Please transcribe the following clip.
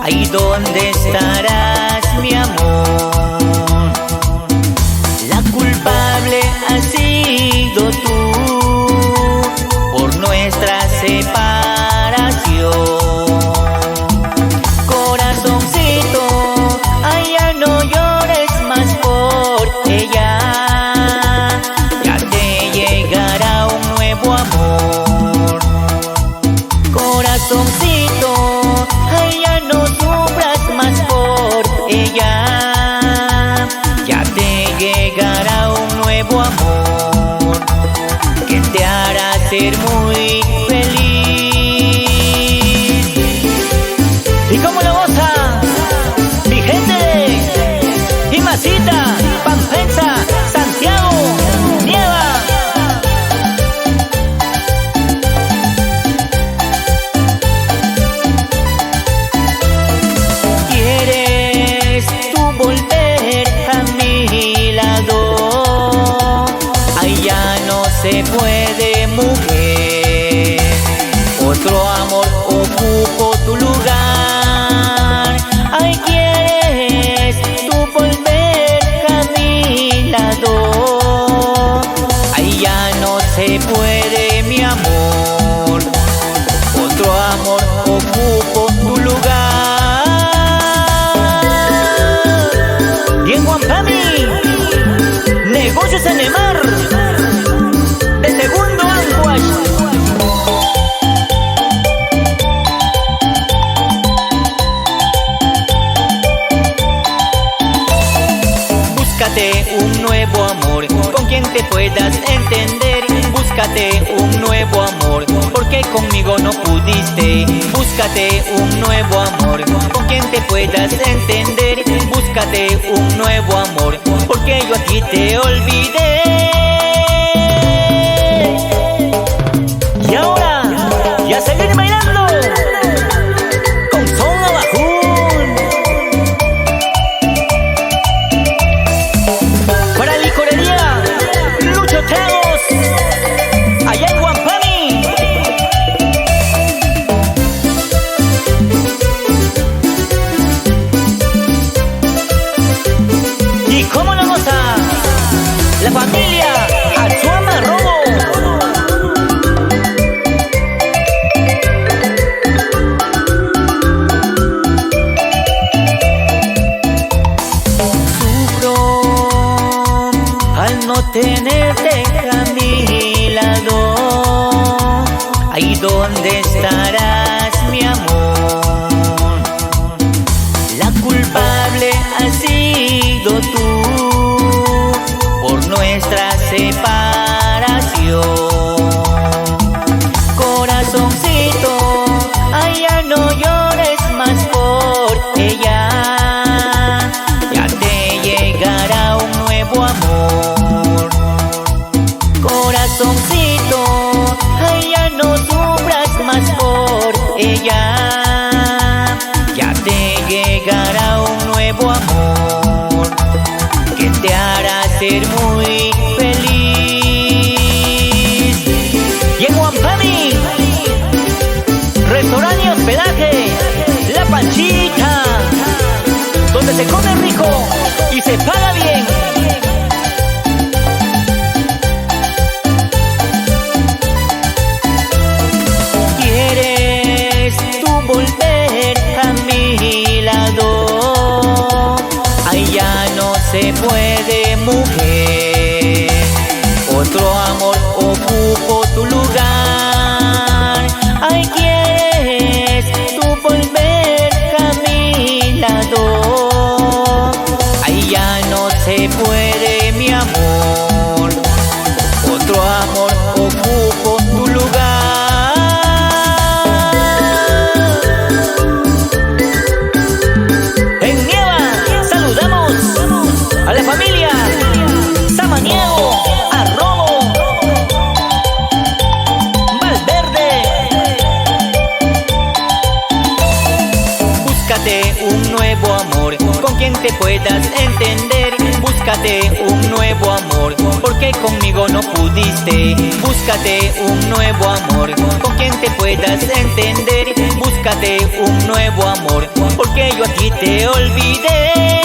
Ahí donde estarás, mi amor. La culpable has sido tú por nuestra separación. Corazoncito, ay, ya no llores más por ella. Ya te llegará un nuevo amor. Corazoncito, ay, ya no sufras más por ella. Ya te llegará un nuevo amor que te hará ser muy feliz. ¿Y cómo lo goza mi gente de Imacita, Pampensa, Santiago, Nieva? ¿Quieres tú volver a mi lado? Ay, ya no se puede, mujer. Otro amor ocupó tu lugar. Ay, ¿quieres tú volver a mi lado? Ay, ya no se puede, mi amor. Otro amor ocupó tu lugar. Y en Guampami, negocios en el mar, de segundo Anguash. Búscate un nuevo amor con quien te puedas entender. Búscate un nuevo amor porque conmigo no pudiste. Búscate un nuevo amor con quien te puedas entender. Búscate un nuevo amor porque yo a ti te olvidé. Y ahora, ya seguir bailando con son abajún. Para licorería Lucho Tragos, allá en Guampami. ¿Y cómo lo goza la familia Atsuama Robo? Sufro al no tenerte a mi lado. Ahí donde estarás, mi amor. La culpable has sido tú por nuestra separación. Corazoncito, ay, ya no llores más por ella. Ya te llegará un nuevo amor. Corazoncito, ay, ya no sufras más por ella. Ya te llegará un nuevo amor que te hará ser muy feliz. Y en Guampami, restaurante y hospedaje La Panchita, donde se come rico y se paga bien. ¿Quieres tú volver a mi lado? Ay, ya no se puede, mujer. Otro amor ocupó tu lugar. Ay, ¿quieres tú volver a mi lado? Ay, ya no se puede, mi amor. Otro amor ocupó tu lugar. En Nieva saludamos a la familia Samaniego, Arrobo, Valverde. Búscate un nuevo amor con quien te puedas entender. Búscate un nuevo amor porque conmigo no pudiste. Búscate un nuevo amor con quien te puedas entender. Búscate un nuevo amor porque yo a ti te olvidé.